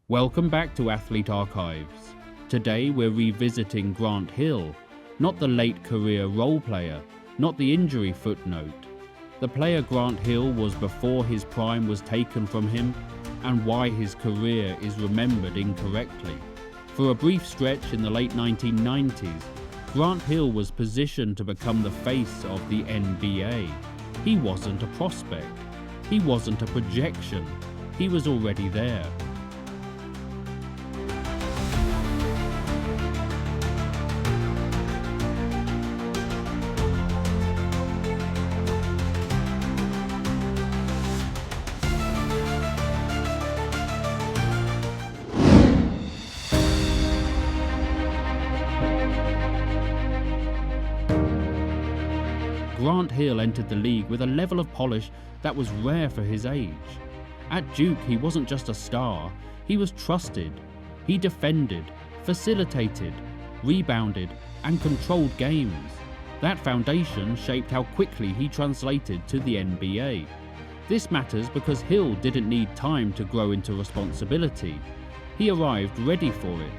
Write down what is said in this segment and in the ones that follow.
Welcome back to Athlete Archives. Today we're revisiting Grant Hill, not the late career role player, not the injury footnote. The player Grant Hill was before his prime was taken from him, and why his career is remembered incorrectly. For a brief stretch in the late 1990s, Grant Hill was positioned to become the face of the NBA. He wasn't a prospect. He wasn't a projection. He was already there. Grant Hill entered the league with a level of polish that was rare for his age. At Duke, he wasn't just a star, he was trusted. He defended, facilitated, rebounded, and controlled games. That foundation shaped how quickly he translated to the NBA. This matters because Hill didn't need time to grow into responsibility. He arrived ready for it.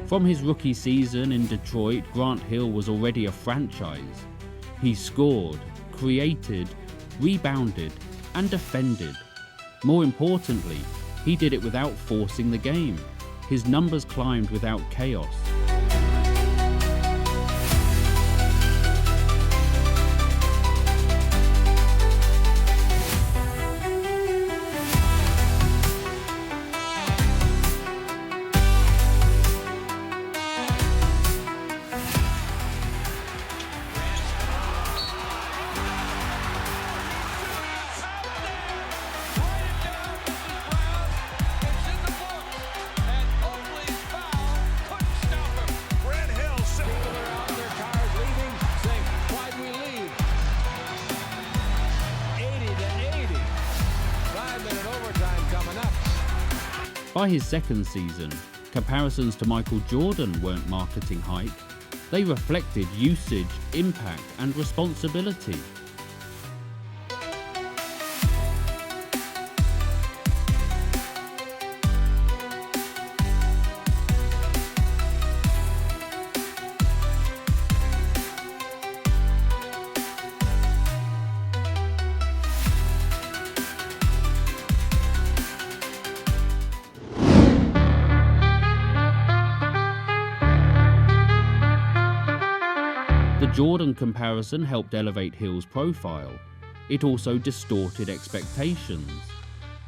From his rookie season in Detroit, Grant Hill was already a franchise. He scored, created, rebounded, and defended. More importantly, he did it without forcing the game. His numbers climbed without chaos. By his second season, comparisons to Michael Jordan weren't marketing hype. They reflected usage, impact, and responsibility. The Jordan comparison helped elevate Hill's profile. It also distorted expectations.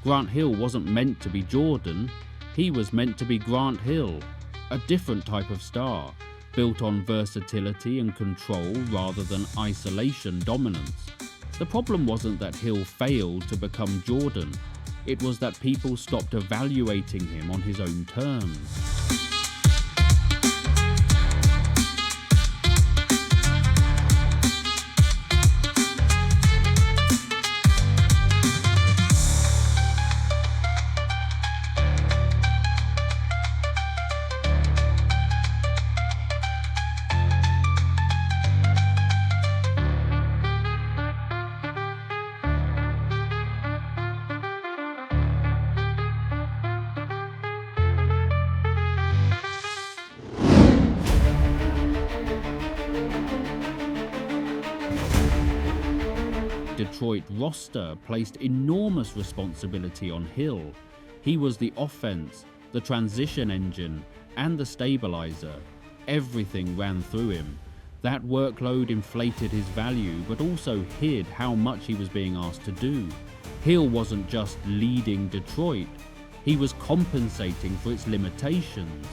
Grant Hill wasn't meant to be Jordan, he was meant to be Grant Hill, a different type of star, built on versatility and control rather than isolation dominance. The problem wasn't that Hill failed to become Jordan, it was that people stopped evaluating him on his own terms. Detroit roster placed enormous responsibility on Hill. He was the offense, the transition engine, and the stabilizer. Everything ran through him. That workload inflated his value, but also hid how much he was being asked to do. Hill wasn't just leading Detroit, he was compensating for its limitations.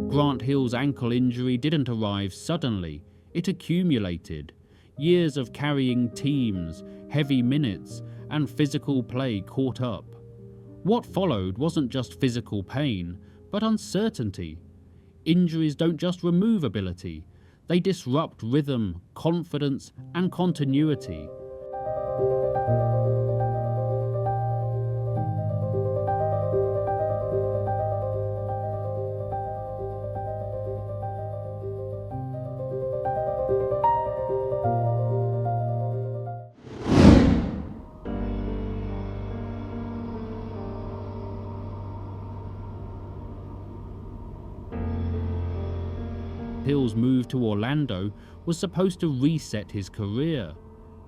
Grant Hill's ankle injury didn't arrive suddenly, it accumulated. Years of carrying teams, heavy minutes, and physical play caught up. What followed wasn't just physical pain, but uncertainty. Injuries don't just remove ability, they disrupt rhythm, confidence, and continuity. Hill's move to Orlando was supposed to reset his career.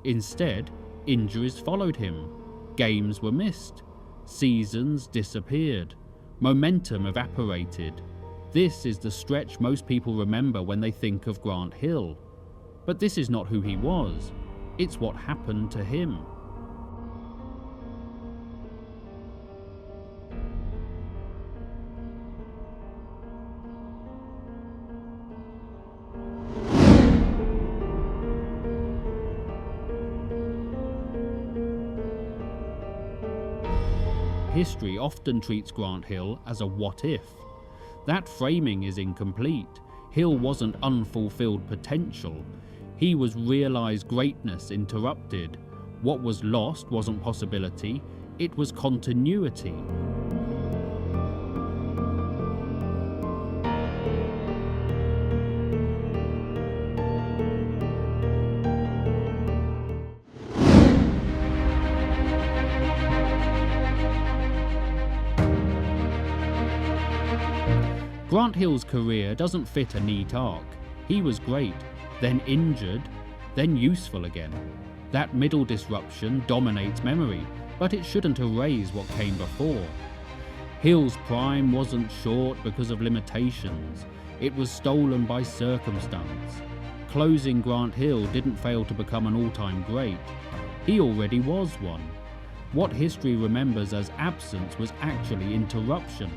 Instead, injuries followed him. Games were missed. Seasons disappeared. Momentum evaporated. This is the stretch most people remember when they think of Grant Hill. But this is not who he was. It's what happened to him. History often treats Grant Hill as a what-if. That framing is incomplete. Hill wasn't unfulfilled potential. He was realized greatness interrupted. What was lost wasn't possibility, it was continuity. Grant Hill's career doesn't fit a neat arc. He was great, then injured, then useful again. That middle disruption dominates memory, but it shouldn't erase what came before. Hill's prime wasn't short because of limitations. It was stolen by circumstance. Closing Grant Hill didn't fail to become an all-time great. He already was one. What history remembers as absence was actually interruption.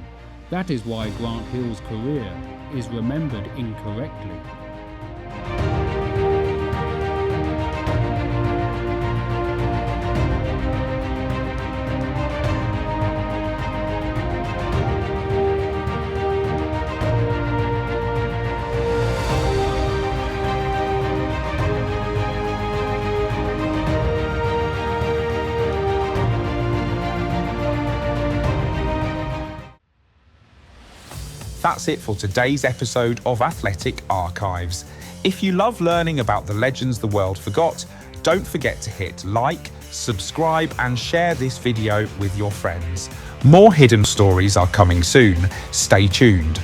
That is why Grant Hill's career is remembered incorrectly. That's it for today's episode of Athletic Archives. If you love learning about the legends the world forgot, don't forget to hit like, subscribe and share this video with your friends. More hidden stories are coming soon. Stay tuned.